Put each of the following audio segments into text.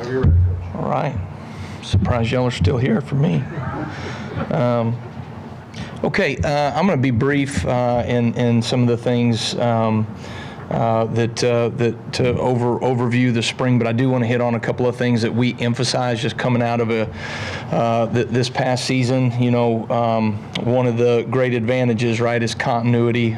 Whenever you're ready, Coach. All right. Surprised y'all are still here for me. Okay, I'm going to be brief in some of the things that to overview the spring, but I do want to hit on a couple of things that we emphasize just coming out of this past season. You know, one of the great advantages, right, is continuity,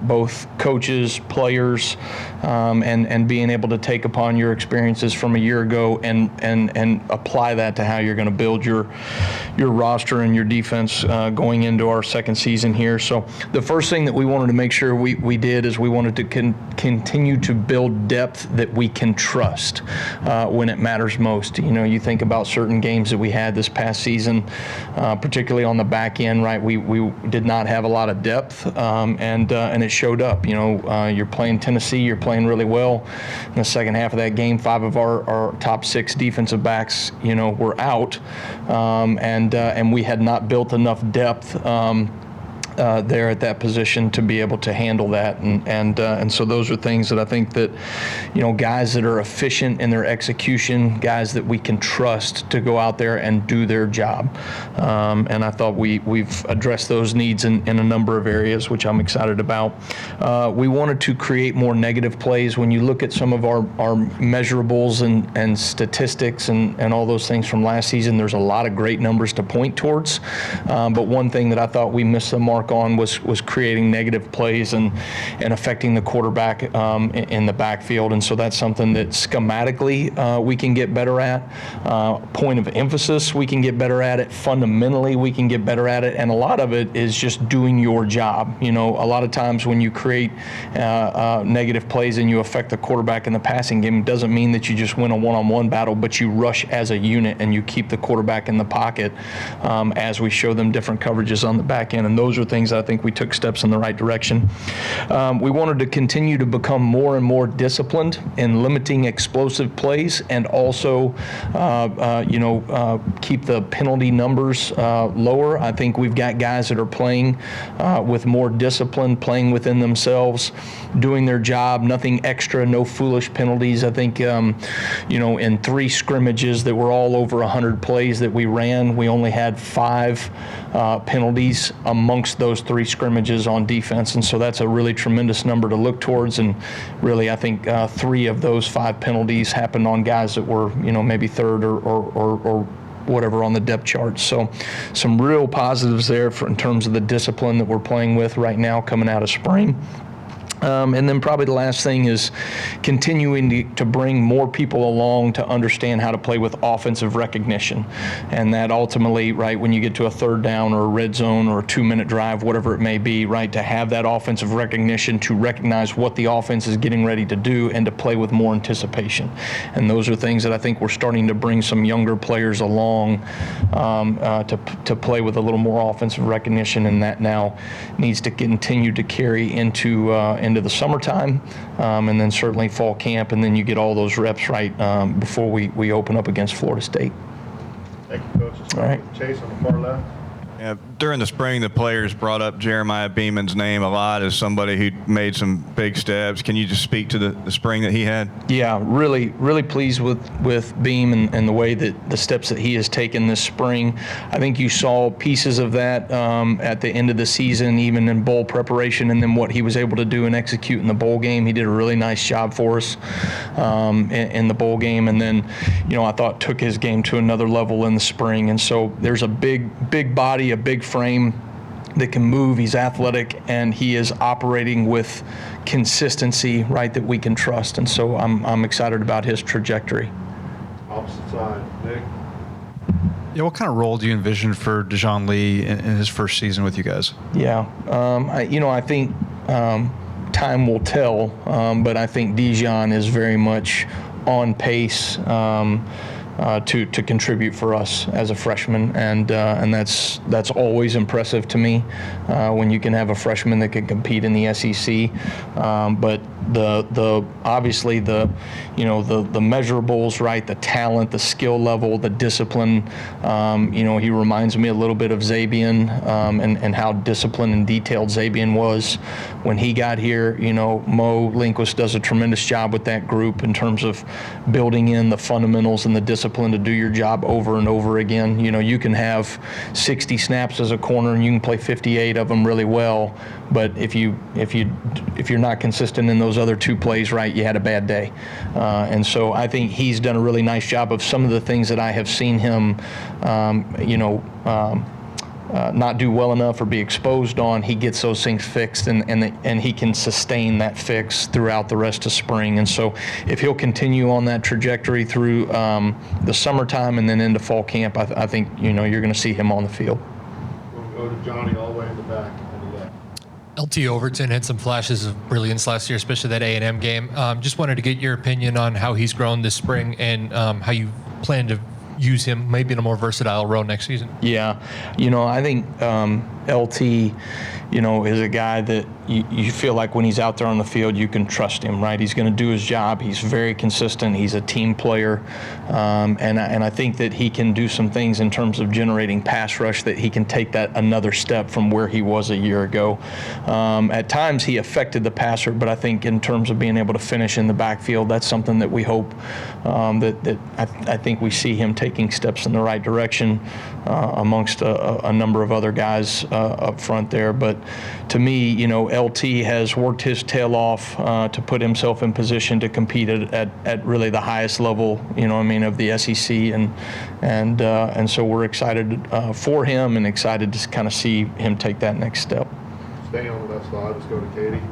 both coaches, players, and being able to take upon your experiences from a year ago and apply that to how you're going to build your roster and your defense going into our second season here. So the first thing that we wanted to make sure we did is we wanted to continue to build depth that we can trust when it matters most. You know, you think about certain games that we had this past season, particularly on the back end, right? We did not have a lot of depth, and it showed up. You know, you're playing Tennessee, you're playing really well. In the second half of that game, 5 of our top 6 defensive backs, you know, were out, and we had not built enough depth there at that position to be able to handle that, and so those are things that I think that, you know, guys that are efficient in their execution, guys that we can trust to go out there and do their job, and I thought we've addressed those needs in a number of areas, which I'm excited about. We wanted to create more negative plays. When you look at some of our measurables and statistics and all those things from last season, there's a lot of great numbers to point towards, but one thing that I thought we missed the mark on was creating negative plays and affecting the quarterback in the backfield, and so that's something that schematically we can get better at. Point of emphasis, we can get better at it. Fundamentally, we can get better at it, and a lot of it is just doing your job. You know, a lot of times when you create negative plays and you affect the quarterback in the passing game, it doesn't mean that you just win a one-on-one battle, but you rush as a unit and you keep the quarterback in the pocket as we show them different coverages on the back end, and those are things that I think we took steps in the right direction. We wanted to continue to become more and more disciplined in limiting explosive plays, and also, keep the penalty numbers lower. I think we've got guys that are playing with more discipline, playing within themselves, doing their job, nothing extra, no foolish penalties. I think, in 3 scrimmages that were all over 100 plays that we ran, we only had 5 penalties amongst those 3 scrimmages on defense, and so that's a really tremendous number to look towards. And really, I think 3 of those 5 penalties happened on guys that were, maybe 3rd or whatever on the depth chart. So some real positives there in terms of the discipline that we're playing with right now coming out of spring. And then probably the last thing is continuing to bring more people along to understand how to play with offensive recognition. And that ultimately, right, when you get to a 3rd down or a red zone or a 2-minute drive, whatever it may be, right, to have that offensive recognition, to recognize what the offense is getting ready to do and to play with more anticipation. And those are things that I think we're starting to bring some younger players along to play with a little more offensive recognition, and that now needs to continue to carry into the summertime, and then certainly fall camp, and then you get all those reps right before we open up against Florida State. Thank you, Coach. All right. Chase on the far left. Yeah, during the spring, the players brought up Jeremiah Beeman's name a lot as somebody who made some big steps. Can you just speak to the spring that he had? Yeah, really, really pleased with Beam and the way that the steps that he has taken this spring. I think you saw pieces of that at the end of the season, even in bowl preparation, and then what he was able to do and execute in the bowl game. He did a really nice job for us in the bowl game, and then, I thought took his game to another level in the spring. And so there's a big body, a big frame that can move. He's athletic, and he is operating with consistency, right, that we can trust. And so I'm excited about his trajectory. Opposite side, Nick. Yeah, what kind of role do you envision for Dejon Lee in his first season with you guys? Yeah, I think time will tell, but I think Dejon is very much on pace to contribute for us as a freshman, and that's always impressive to me when you can have a freshman that can compete in the SEC. But the obviously the measurables, right? The talent, the skill level, the discipline. He reminds me a little bit of Zabian, and how disciplined and detailed Zabian was when he got here. Mo Linquist does a tremendous job with that group in terms of building in the fundamentals and the discipline to do your job over and over again. You can have 60 snaps as a corner and you can play 58 of them really well, but if you're not consistent in those other 2 plays, right, you had a bad day. And so I think he's done a really nice job of some of the things that I have seen him not do well enough or be exposed on. He gets those things fixed, and he can sustain that fix throughout the rest of spring. And so if he'll continue on that trajectory through the summertime and then into fall camp, I think you're going to see him on the field. We'll go to Johnny all the way in the back. LT Overton had some flashes of brilliance last year, especially that A&M game. Just wanted to get your opinion on how he's grown this spring and how you plan to use him maybe in a more versatile role next season. Yeah, I think LT, is a guy that you feel like when he's out there on the field, you can trust him, right? He's going to do his job. He's very consistent. He's a team player. And I think that he can do some things in terms of generating pass rush, that he can take that another step from where he was a year ago. At times he affected the passer, but I think in terms of being able to finish in the backfield, that's something that we hope that I think we see him taking steps in the right direction amongst a number of other guys up front there. But to me, LT has worked his tail off to put himself in position to compete at really the highest level, of the SEC, and so we're excited for him and excited to kind of see him take that next step. Staying on that slide, let's go to Katie.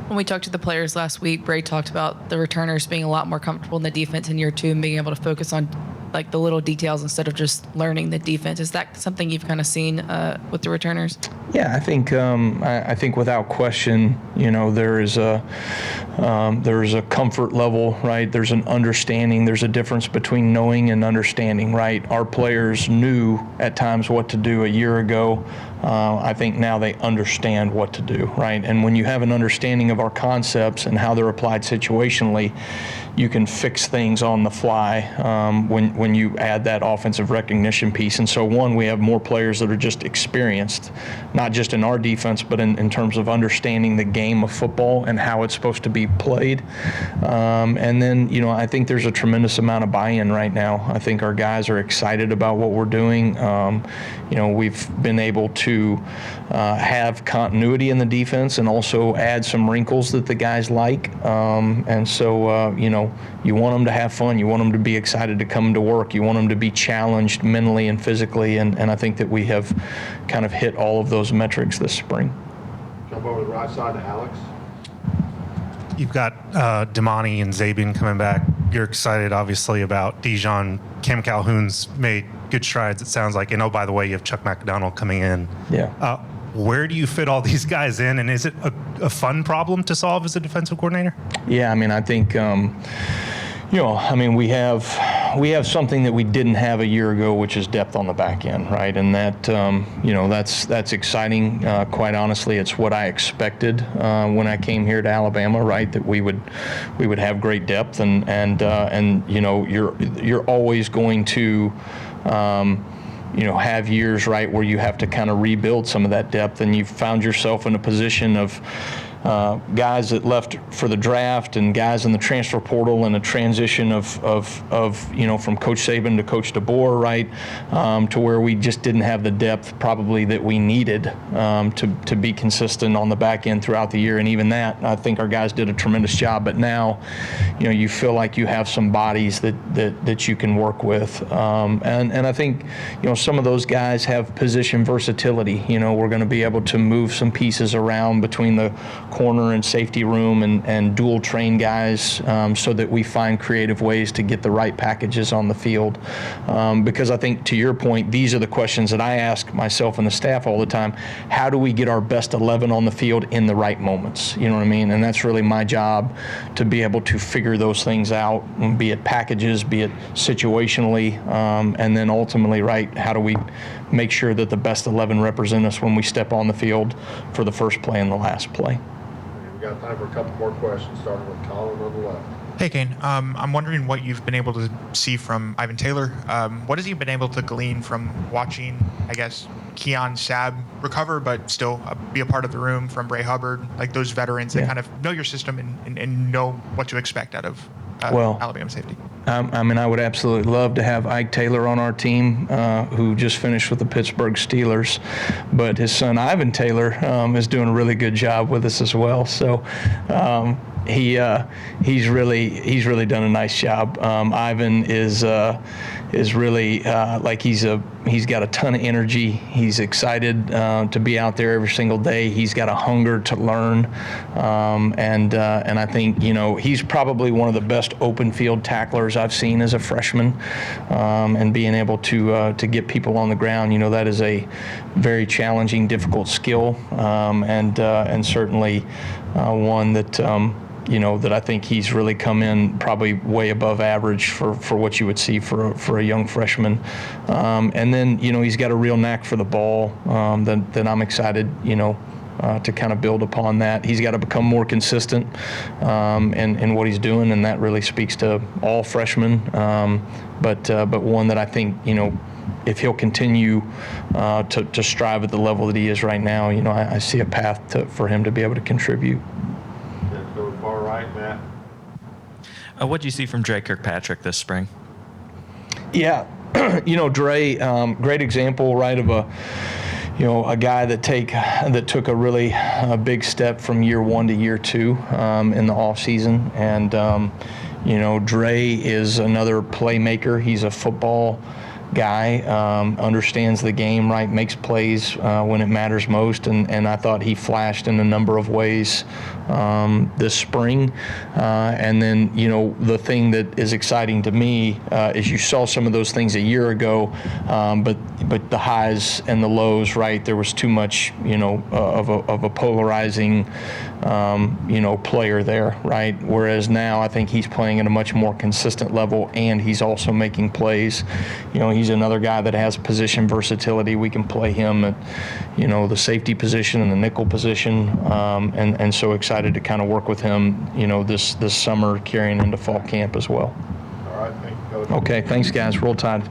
When we talked to the players last week, Bray talked about the returners being a lot more comfortable in the defense in year 2 and being able to focus on like the little details instead of just learning the defense. Is that something you've kind of seen with the returners? Yeah, I think without question, there is a comfort level, right? There's an understanding. There's a difference between knowing and understanding, right? Our players knew at times what to do a year ago. I think now they understand what to do, right? And when you have an understanding of our concepts and how they're applied situationally, you can fix things on the fly when you add that offensive recognition piece. And so, we have more players that are just experienced, not just in our defense, but in terms of understanding the game of football and how it's supposed to be played. And then, I think there's a tremendous amount of buy-in right now. I think our guys are excited about what we're doing. We've been able to have continuity in the defense and also add some wrinkles that the guys like. And so, you want them to have fun. You want them to be excited to come to work. You want them to be challenged mentally and physically. And I think that we have kind of hit all of those metrics this spring. Jump over to the right side to Alex. You've got Damani and Zabian coming back. You're excited, obviously, about Dijon. Cam Calhoun's made good strides, it sounds like. And, oh, by the way, you have Chuck McDonald coming in. Yeah. Where do you fit all these guys in? And is it a fun problem to solve as a defensive coordinator? Yeah, I think, we have something that we didn't have a year ago, which is depth on the back end, right? And that, that's exciting. Quite honestly, it's what I expected when I came here to Alabama, right? That we would have great depth, and you're always going to have years, right, where you have to kind of rebuild some of that depth, and you've found yourself in a position of guys that left for the draft and guys in the transfer portal and a transition of from Coach Saban to Coach DeBoer, right, to where we just didn't have the depth probably that we needed to be consistent on the back end throughout the year. And even that, I think our guys did a tremendous job. But now, you feel like you have some bodies that you can work with. And I think, some of those guys have position versatility. We're going to be able to move some pieces around between the corner and safety room and dual train guys so that we find creative ways to get the right packages on the field. Because I think, to your point, these are the questions that I ask myself and the staff all the time. How do we get our best 11 on the field in the right moments? You know what I mean? And that's really my job, to be able to figure those things out, be it packages, be it situationally, and then ultimately, right, how do we make sure that the best 11 represent us when we step on the field for the first play and the last play. We've got time for a couple more questions, starting with Colin on the left. Hey, Kane. I'm wondering what you've been able to see from Ivan Taylor. What has he been able to glean from watching, I guess, Keon Sabb recover, but still be a part of the room, from Bray Hubbard, like those veterans that kind of know your system and know what to expect out of Alabama safety? I mean, I would absolutely love to have Ike Taylor on our team, who just finished with the Pittsburgh Steelers, but his son Ivan Taylor is doing a really good job with us as well. So he's really done a nice job. Ivan is really like he's got a ton of energy. He's excited to be out there every single day. He's got a hunger to learn, and I think, you know, he's probably one of the best open field tacklers I've seen as a freshman, and being able to get people on the ground. You know, that is a very challenging, difficult skill, and certainly one that. You know, that I think he's really come in probably way above average for what you would see for a young freshman. And then, you know, he's got a real knack for the ball that I'm excited, you know, to kind of build upon that. He's got to become more consistent in what he's doing, and that really speaks to all freshmen. But one that I think, you know, if he'll continue to strive at the level that he is right now, you know, I see a path for him to be able to contribute. Far right, Matt. What do you see from Dre Kirkpatrick this spring? Yeah, you know, Dre, great example, right, of a guy that took a really big step from year one to year two in the off season, and you know, Dre is another playmaker. He's a football guy, understands the game, right, makes plays when it matters most, and I thought he flashed in a number of ways this spring. And then, you know, the thing that is exciting to me is you saw some of those things a year ago, but the highs and the lows, right, there was too much, you know, of a polarizing you know, player there, right? Whereas now I think he's playing at a much more consistent level, and he's also making plays. You know, he's another guy that has position versatility. We can play him at, you know, the safety position and the nickel position, and so excited to kind of work with him, you know, this summer carrying into fall camp as well. All right, thank you, Coach. Okay, thanks, guys. Roll Tide.